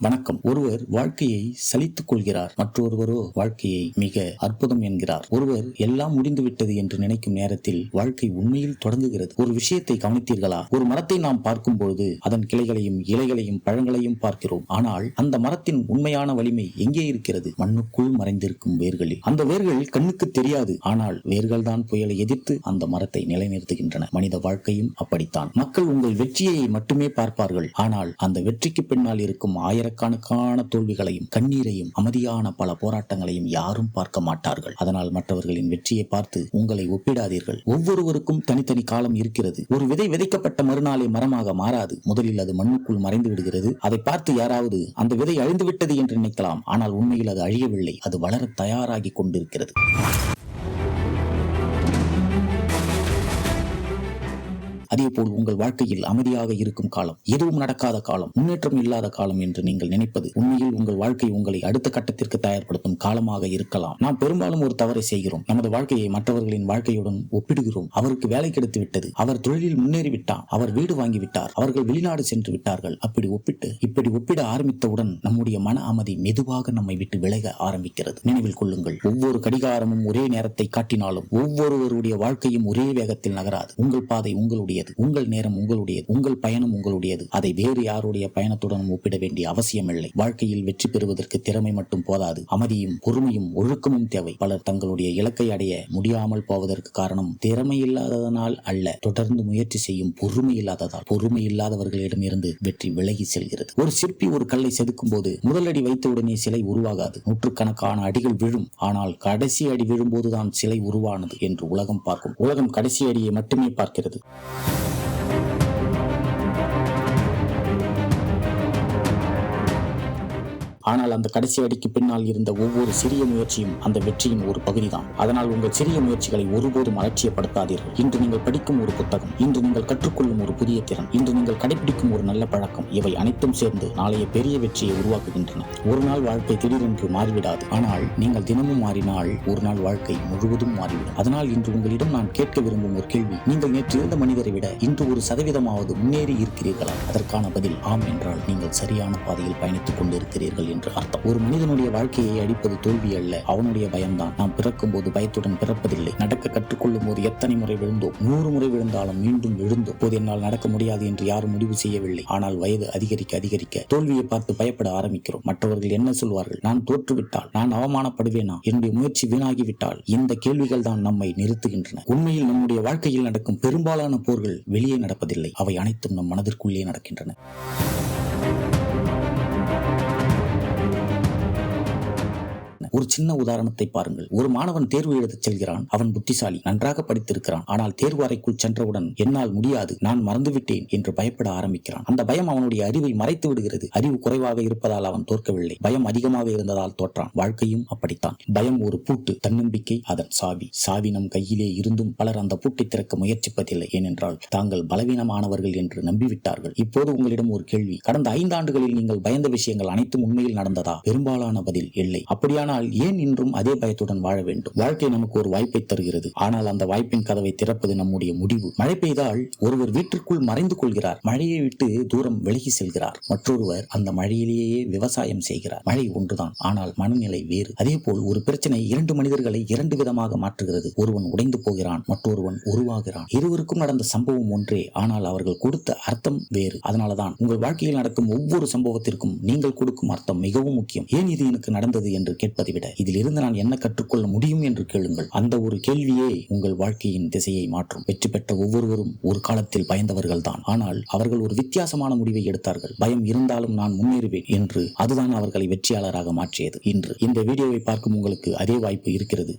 வணக்கம். ஒருவர் வாழ்க்கையை சலித்துக் கொள்கிறார், மற்றொருவரோ வாழ்க்கையை மிக அற்புதம் என்கிறார். ஒருவர் எல்லாம் முடிந்துவிட்டது என்று நினைக்கும் நேரத்தில் வாழ்க்கை உண்மையில் தொடங்குகிறது. ஒரு விஷயத்தை கவனித்தீர்களா? ஒரு மரத்தை நாம் பார்க்கும் பொழுது அதன் கிளைகளையும் இலைகளையும் பழங்களையும் பார்க்கிறோம். ஆனால் அந்த மரத்தின் உண்மையான வலிமை எங்கே இருக்கிறது? மண்ணுக்குள் மறைந்திருக்கும் வேர்களில். அந்த வேர்கள் கண்ணுக்கு தெரியாது, ஆனால் வேர்கள் தான் புயலை எதிர்த்து அந்த மரத்தை நிலைநிறுத்துகின்றன. மனித வாழ்க்கையும் அப்படித்தான். மக்கள் உங்கள் வெற்றியை மட்டுமே பார்ப்பார்கள், ஆனால் அந்த வெற்றிக்கு பின்னால் இருக்கும் ஆயிரக்கணக்கான தோல்விகளையும் கண்ணீரையும் அமைதியான பல போராட்டங்களையும் யாரும் பார்க்க மாட்டார்கள். அதனால் மற்றவர்களின் வெற்றியை பார்த்து உங்களை ஒப்பிடாதீர்கள். ஒவ்வொருவருக்கும் தனித்தனி காலம் இருக்கிறது. ஒரு விதை விதைக்கப்பட்ட மறுநாளே மரமாக மாறாது. முதலில் அது மண்ணுக்குள் மறைந்து விடுகிறது. அதை பார்த்து யாராவது அந்த விதை அழிந்துவிட்டது என்று நினைக்கலாம், ஆனால் உண்மையில் அது அழியவில்லை. அது வளர தயாராகி கொண்டிருக்கிறது. அதேபோல் உங்கள் வாழ்க்கையில் அமைதியாக இருக்கும் காலம், எதுவும் நடக்காத காலம், முன்னேற்றம் இல்லாத காலம் என்று நீங்கள் நினைப்பது உண்மையில் உங்கள் வாழ்க்கை உங்களை அடுத்த கட்டத்திற்கு தயார்படுத்தும் காலமாக இருக்கலாம். நாம் பெரும்பாலும் ஒரு தவறை செய்கிறோம். நமது வாழ்க்கையை மற்றவர்களின் வாழ்க்கையுடன் ஒப்பிடுகிறோம். அவருக்கு வேலை கிடைத்து விட்டது, அவர் தொழிலில் முன்னேறிவிட்டார், அவர் வீடு வாங்கிவிட்டார், அவர்கள் வெளிநாடு சென்று விட்டார்கள். இப்படி ஒப்பிட ஆரம்பித்தவுடன் நம்முடைய மன அமைதி மெதுவாக நம்மை விட்டு விலக ஆரம்பிக்கிறது. நினைவில் கொள்ளுங்கள், ஒவ்வொரு கடிகாரமும் ஒரே நேரத்தை காட்டினாலும் ஒவ்வொருவருடைய வாழ்க்கையும் ஒரே வேகத்தில் நகராது. உங்கள் பாதை உங்களுடையது, உங்கள் நேரம் உங்களுடையது, உங்கள் பயணம் உங்களுடையது. அதை வேறு யாருடைய பயணத்துடன் ஒப்பிட வேண்டிய அவசியமில்லை. வாழ்க்கையில் வெற்றி பெறுவதற்கு திறமை மட்டும் போதாது, அமைதியும் பொறுமையும் ஒழுக்கமும் தேவை. பலர் தங்களுடைய இலக்கை அடைய முடியாமல் போவதற்கு காரணம் திறமை இல்லாததனால் அல்ல, தொடர்ந்து முயற்சி செய்யும் பொறுமை இல்லாததால். பொறுமை இல்லாதவர்களிடம் இருந்து வெற்றி விலகி செல்கிறது. ஒரு சிற்பி ஒரு கல்லை செதுக்கும் போது முதல் அடி வைத்தவுடனே சிலை உருவாகாது. நூற்றுக்கணக்கான அடிகள் விழும், ஆனால் கடைசி அடி விழும்போதுதான் சிலை உருவானது என்று உலகம் பார்க்கும். உலகம் கடைசி அடியை மட்டுமே பார்க்கிறது. ஆனால் அந்த கடைசி அடிக்கு பின்னால் இருந்த ஒவ்வொரு சிறிய முயற்சியும் அந்த வெற்றியின் ஒரு பகுதிதான். அதனால் உங்கள் சிறிய முயற்சிகளை ஒருபோதும் அலட்சியப்படுத்தாதீர்கள். இன்று நீங்கள் படிக்கும் ஒரு புத்தகம், இன்று நீங்கள் கற்றுக்கொள்ளும் ஒரு புதிய திறன், இன்று நீங்கள் கடைபிடிக்கும் ஒரு நல்ல பழக்கம், இவை அனைத்தும் சேர்ந்து நாளைய பெரிய வெற்றியை உருவாக்குகின்றன. ஒரு நாள் வாழ்க்கை திடீரென்று மாறிவிடாது, ஆனால் நீங்கள் தினமும் மாறினால் ஒரு நாள் வாழ்க்கை முழுவதும் மாறிவிடும். அதனால் இன்று உங்களிடம் நான் கேட்க விரும்பும் ஒரு கேள்வி: நீங்கள் நேற்று இருந்த மனிதரை விட இன்று ஒரு சதவீதமாவது முன்னேறி இருக்கிறீர்களா? அதற்கான பதில் ஆம் என்றால் நீங்கள் சரியான பாதையில் பயணித்துக் கொண்டிருக்கிறீர்கள் என்று அர்த்தம். ஒரு மனிதனுடைய வாழ்க்கையை அடிப்பது தோல்வி அல்ல, அவனுடைய பயம்தான். நாம் பிறக்கும் போது பயத்துடன் பிறப்பதில்லை. நடக்க கற்றுக்கொள்ளும் போது எத்தனை முறை விழுந்தோம்? 100 முறை விழுந்தாலும் மீண்டும் எழுந்தோம். போது என்னால் நடக்க முடியாது என்று யாரும் முடிவு செய்யவில்லை. ஆனால் வயது அதிகரிக்க தோல்வியை பார்த்து பயப்பட ஆரம்பிக்கிறோம். மற்றவர்கள் என்ன சொல்வார்கள்? நான் தோற்றுவிட்டால், நான் அவமானப்படுவேனா? என்னுடைய முயற்சி வீணாகிவிட்டால்? இந்த கேள்விகள் தான் நம்மை நிறுத்துகின்றன. உண்மையில் நம்முடைய வாழ்க்கையில் நடக்கும் பெரும்பாலான போர்கள் வெளியே நடப்பதில்லை, அவை அனைத்தும் நம் மனதிற்குள்ளே நடக்கின்றன. ஒரு சின்ன உதாரணத்தை பாருங்கள். ஒரு மாணவன் தேர்வு எழுதச் செல்கிறான். அவன் புத்திசாலி, நன்றாக படித்திருக்கிறான். ஆனால் தேர்வு அறைக்குள் சென்றவுடன் என்னால் முடியாது, நான் மறந்துவிட்டேன் என்று பயப்பட ஆரம்பிக்கிறான். அந்த பயம் அவனுடைய அறிவை மறைத்து விடுகிறது. அறிவு குறைவாக இருப்பதால் அவன் தோற்கவில்லை, பயம் அதிகமாக இருந்ததால் தோற்றான். வாழ்க்கையும் அப்படித்தான். பயம் ஒரு பூட்டு, தன்னம்பிக்கை அதன் சாவி. சாவி நம் கையிலே இருந்தும் பலர் அந்த பூட்டை திறக்க முயற்சிப்பதில்லை, ஏனென்றால் தாங்கள் பலவீனமானவர்கள் என்று நம்பிவிட்டார்கள். இப்போது உங்களிடம் ஒரு கேள்வி: கடந்த 5 ஆண்டுகளில் நீங்கள் பயந்த விஷயங்கள் அனைத்தும் உண்மையில் நடந்ததா? பெரும்பாலான பதில் இல்லை. அப்படியானால் ஏன் இன்றும் அதே பயத்துடன் வாழ வேண்டும்? வாழ்க்கை நமக்கு ஒரு வாய்ப்பை தருகிறது, ஆனால் அந்த வாய்ப்பின் கதவை திறப்பது நம்முடைய முடிவு. மழை பெய்தால் ஒருவர் வீட்டிற்குள் மறைந்து கொள்கிறார், மழையை விட்டு தூரம் விலகி செல்கிறார். மற்றொருவர் அந்த மழையிலேயே விவசாயம் செய்கிறார். மழை ஒன்றுதான், ஆனால் மனநிலை வேறு. அதேபோல் ஒரு பிரச்சனை 2 மனிதர்களை 2 விதமாக மாற்றுகிறது. ஒருவன் உடைந்து போகிறான், மற்றொருவன் உருவாகிறான். இருவருக்கும் நடந்த சம்பவம் ஒன்றே, ஆனால் அவர்கள் கொடுத்த அர்த்தம் வேறு. அதனாலதான் உங்கள் வாழ்க்கையில் நடக்கும் ஒவ்வொரு சம்பவத்திற்கும் நீங்கள் கொடுக்கும் அர்த்தம் மிகவும் முக்கியம். ஏன் இது எனக்கு நடந்தது என்று கேட்பதை விட இதிலிருந்து நான் என்ன கற்றுக்கொள்ள முடியும் என்று கேளுங்கள். அந்த ஒரு கேள்வியே உங்கள் வாழ்க்கையின் திசையை மாற்றும். வெற்றி பெற்ற ஒவ்வொருவரும் ஒரு காலத்தில் பயந்தவர்கள் தான், ஆனால் அவர்கள் ஒரு வித்தியாசமான முடிவை எடுத்தார்கள். பயம் இருந்தாலும் நான் முன்னேறுவேன் என்று. அதுதான் அவர்களை வெற்றியாளராக மாற்றியது. இன்று இந்த வீடியோவை பார்க்கும் உங்களுக்கு அதே வாய்ப்பு இருக்கிறது.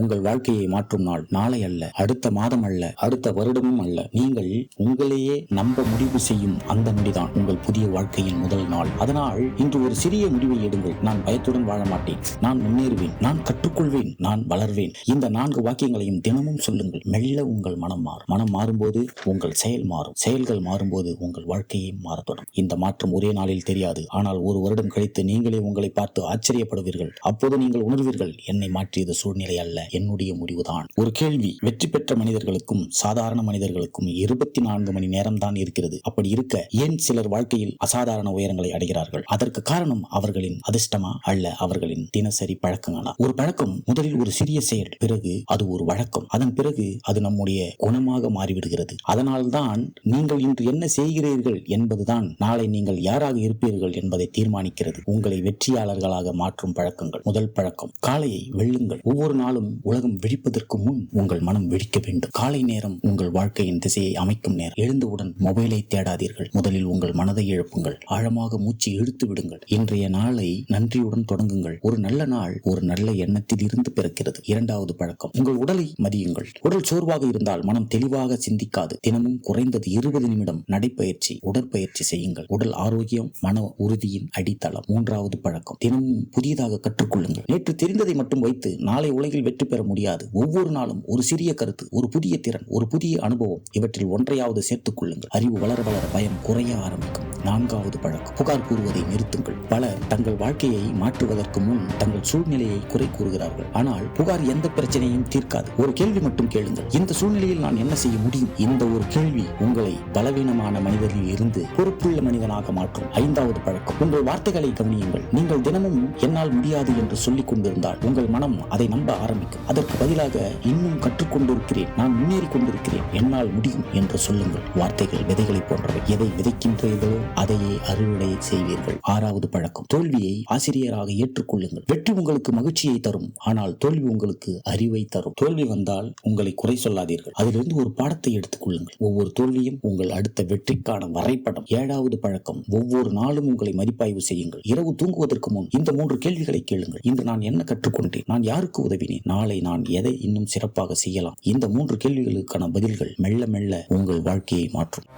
உங்கள் வாழ்க்கையை மாற்றும் நாள் நாளை அல்ல, அடுத்த மாதம் அல்ல, அடுத்த வருடமும் அல்ல. நீங்கள் உங்களையே நம்ப முடிவு செய்யும் அந்த நொடிதான் உங்கள் புதிய வாழ்க்கையின் முதல் நாள். அதனால் இன்று ஒரு சிறிய முடிவை எடுங்கள். நான் பயத்துடன் வாழ மாட்டேன், நான் முன்னேறுவேன், நான் கற்றுக்கொள்வேன், நான் வளர்வேன். இந்த 4 வாக்கியங்களையும் தினமும் சொல்லுங்கள். மெல்ல உங்கள் மனம் மாறும். மனம் மாறும்போது உங்கள் செயல் மாறும். செயல்கள் மாறும்போது உங்கள் வாழ்க்கையை மாறத்தொடும். இந்த மாற்றம் ஒரே நாளில் தெரியாது, ஆனால் ஒரு வருடம் கழித்து நீங்களே உங்களை பார்த்து ஆச்சரியப்படுவீர்கள். அப்போது நீங்கள் உணர்வீர்கள், என்னை மாற்றியது சூழ்நிலை அல்ல, என்னுடைய முடிவுதான். ஒரு கேள்வி. வெற்றி பெற்ற மனிதர்களுக்கும் சாதாரண மனிதர்களுக்கும் 24 மணி நேரம் தான் இருக்கிறது. அப்படி இருக்க ஏன் சிலர் வாழ்க்கையில் அசாதாரண உயரங்களை அடைகிறார்கள்? அதற்கு காரணம் அவர்களின் அதிர்ஷ்டமா அல்ல அவர்களின் தினசரி பழக்கங்களா? ஒரு பழக்கம் முதலில் ஒரு சிறிய செயல், பிறகு அது ஒரு வழக்கம், அதன் பிறகு அது நம்முடைய குணமாக மாறிவிடுகிறது. அதனால்தான் நீங்கள் இன்று என்ன செய்கிறீர்கள் என்பதுதான் நாளை நீங்கள் யாராக இருப்பீர்கள் என்பதை தீர்மானிக்கிறது. உங்களை வெற்றியாளர்களாக மாற்றும் பழக்கங்கள். முதல் பழக்கம், காலையை வெல்லுங்கள். ஒவ்வொரு நாளும் உலகம் வெடிப்பதற்கு முன் உங்கள் மனம் வெடிக்க வேண்டும். காலை நேரம் உங்கள் வாழ்க்கையின் திசையை அமைக்கும் நேரம். எழுந்தவுடன் மொபைலை தேடாதீர்கள். முதலில் உங்கள் மனதை எழுப்புங்கள். ஆழமாக மூச்சு இழுத்து விடுங்கள். இன்றைய நாளை நன்றியுடன் தொடங்குங்கள். ஒரு நல்ல நாள் ஒரு நல்ல எண்ணத்தில் இருந்து பிறக்கிறது. இரண்டாவது பழக்கம், உங்கள் உடலை மதியுங்கள். உடல் சோர்வாக இருந்தால் மனம் தெளிவாக சிந்திக்காது. தினமும் குறைந்தது 20 நிமிடம் நடைப்பயிற்சி, உடற்பயிற்சி செய்யுங்கள். உடல் ஆரோக்கியம் மன உறுதியின் அடித்தளம். மூன்றாவது பழக்கம், தினமும் புதியதாக கற்றுக்கொள்ளுங்கள். நேற்று தெரிந்ததை மட்டும் வைத்து நாளை உலகில் வெற்றி பெற முடியாது. ஒவ்வொரு நாளும் ஒரு சிறிய கருத்து, ஒரு புதிய திறன், ஒரு புதிய அனுபவம், இவற்றில் ஒன்றையாவது சேர்த்துக் கொள்ளுங்கள். அறிவு வளர வளர பயம் குறைய ஆரம்பிக்கும். நான்காவது பழக்கம், புகார் கூறுவதை நிறுத்துங்கள். பலர் தங்கள் வாழ்க்கையை மாற்றுவதற்கு முன் தங்கள் சூழ்நிலையை குறை கூறுகிறார்கள். ஆனால் புகார் எந்த பிரச்சனையும் தீர்க்காது. ஒரு கேள்வி மட்டும் கேளுங்கள், இந்த சூழ்நிலையில் நான் என்ன செய்ய முடியும்? இந்த ஒரு கேள்வி உங்களை பலவீனமான மனிதனில் இருந்து பொறுப்புள்ள மனிதனாக மாற்றும். ஐந்தாவது பழக்கம், உங்கள் வார்த்தைகளை கவனியுங்கள். நீங்கள் தினமும் என்னால் முடியாது என்று சொல்லிக் கொண்டிருந்தால் உங்கள் மனம் அதை நம்ப ஆரம்பிக்கும். அதற்கு பதிலாக இன்னும் கற்றுக்கொண்டிருக்கிறேன், நான் முன்னேறி கொண்டிருக்கிறேன், என்னால் முடியும் என்று சொல்லுங்கள். வார்த்தைகள் விதைகளை போன்றவை. எதை விதைக்கின்றீர்களோ அதையே அறுவடை செய்வீர்கள். ஆறாவது பழக்கம், தோல்வியை ஆசிரியராக ஏற்றுக்கொள்ளுங்கள். வெற்றி உங்களுக்கு மகிழ்ச்சியை தரும், ஆனால் தோல்வி உங்களுக்கு அறிவை தரும். தோல்வி வந்தால் உங்களை குறை சொல்லாதீர்கள், அதிலிருந்து ஒரு பாடத்தை எடுத்துக் கொள்ளுங்கள். ஒவ்வொரு தோல்வியும் உங்கள் அடுத்த வெற்றிக்கான வரைபடம். ஏழாவது பழக்கம், ஒவ்வொரு நாளும் உங்களை மதிப்பாய்வு செய்யுங்கள். இரவு தூங்குவதற்கு முன் இந்த 3 கேள்விகளை கேளுங்கள். இன்று நான் என்ன கற்றுக்கொண்டேன்? நான் யாருக்கு உதவினேன்? நாளை நான் எதை இன்னும் சிறப்பாக செய்யலாம்? இந்த 3 கேள்விகளுக்கான பதில்கள் மெல்ல மெல்ல உங்கள் வாழ்க்கையை மாற்றும்.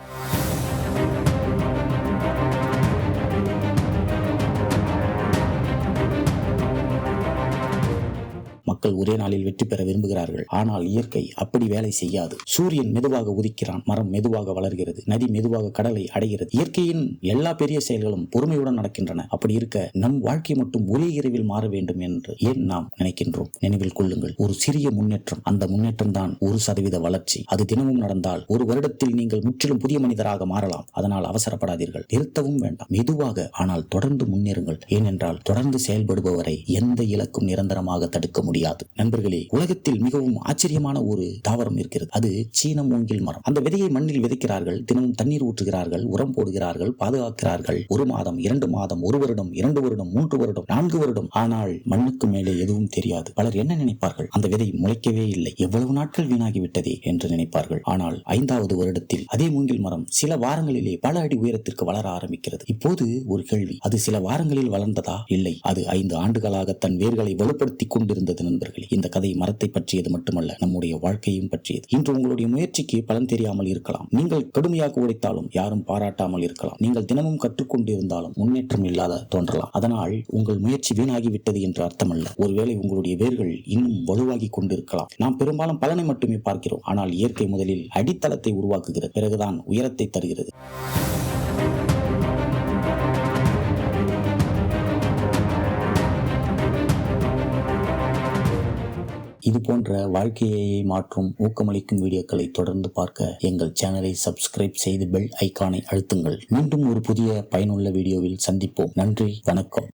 மக்கள் ஒரே நாளில் வெற்றி பெற விரும்புகிறார்கள். ஆனால் இயற்கை அப்படி வேலை செய்யாது. சூரியன் மெதுவாக உதிக்கிறான், மரம் மெதுவாக வளர்கிறது, நதி மெதுவாக கடலை அடைகிறது. இயற்கையின் எல்லா பெரிய செயல்களும் பொறுமையுடன் நடக்கின்றன. அப்படி இருக்க நம் வாழ்க்கை மட்டும் ஒரே இரவில் மாற வேண்டும் என்று ஏன் நாம் நினைக்கின்றோம்? நினைவில் கொள்ளுங்கள், ஒரு சிறிய முன்னேற்றம், அந்த முன்னேற்றம் தான் 1% வளர்ச்சி. அது தினமும் நடந்தால் 1 வருடத்தில் நீங்கள் முற்றிலும் புதிய மனிதராக மாறலாம். அதனால் அவசரப்படாதீர்கள், நிறுத்தவும் வேண்டாம். மெதுவாக ஆனால் தொடர்ந்து முன்னேறுங்கள். ஏனென்றால் தொடர்ந்து செயல்படுபவரை எந்த இலக்கும் நிரந்தரமாக தடுக்க முடியாது. நண்பர்களே, உலகத்தில் மிகவும் ஆச்சரியமான ஒரு தாவரம் இருக்கிறது. அது சீன மூங்கில் மரம். அந்த விதையை மண்ணில் விதைக்கிறார்கள், தினமும் தண்ணீர் ஊற்றுகிறார்கள், உரம் போடுகிறார்கள், பாதுகாக்கிறார்கள். 1 மாதம், 2 மாதம், 1 வருடம், 2 வருடம், 3 வருடம், 4 வருடம். ஆனால் மண்ணுக்கு மேலே எதுவும் தெரியாது. பலர் என்ன நினைப்பார்கள்? அந்த விதை முளைக்கவே இல்லை, எவ்வளவு நாட்கள் வீணாகிவிட்டதே என்று நினைப்பார்கள். ஆனால் 5வது வருடத்தில் அதே மூங்கில் மரம் சில வாரங்களிலே பல அடி உயரத்திற்கு வளர ஆரம்பிக்கிறது. இப்போது ஒரு கேள்வி, அது சில வாரங்களில் வளர்ந்ததா? இல்லை, அது 5 ஆண்டுகளாக தன் வேர்களை வலுப்படுத்தி கொண்டிருந்தது. நண்பர்களே, இந்த கதை மரத்தை பற்றியது மட்டுமல்ல, நம்முடைய வாழ்க்கையும் பற்றியது. இன்று உங்களுடைய முயற்சிக்கு பலன் தெரியாமல் இருக்கலாம். நீங்கள் கடுமையாக உழைத்தாலும் யாரும் பாராட்டாமல் இருக்கலாம். நீங்கள் தினமும் கற்றுக்கொண்டிருந்தாலும் முன்னேற்றம் இல்லாத தோன்றலாம். அதனால் உங்கள் முயற்சி வீணாகிவிட்டது என்று அர்த்தமல்ல. ஒருவேளை உங்களுடைய வேர்கள் இன்னும் வலுவாகி கொண்டிருக்கலாம். நாம் பெரும்பாலும் பலனை மட்டுமே பார்க்கிறோம். ஆனால் இயற்கை முதலில் அடித்தளத்தை உருவாக்குகிறது, பிறகுதான் உயரத்தை தருகிறது. இது போன்ற வாழ்க்கையை மாற்றும் ஊக்கமளிக்கும் வீடியோக்களை தொடர்ந்து பார்க்க எங்கள் சேனலை சப்ஸ்கிரைப் செய்து பெல் ஐகானை அழுத்துங்கள். மீண்டும் ஒரு புதிய பயனுள்ள வீடியோவில் சந்திப்போம். நன்றி, வணக்கம்.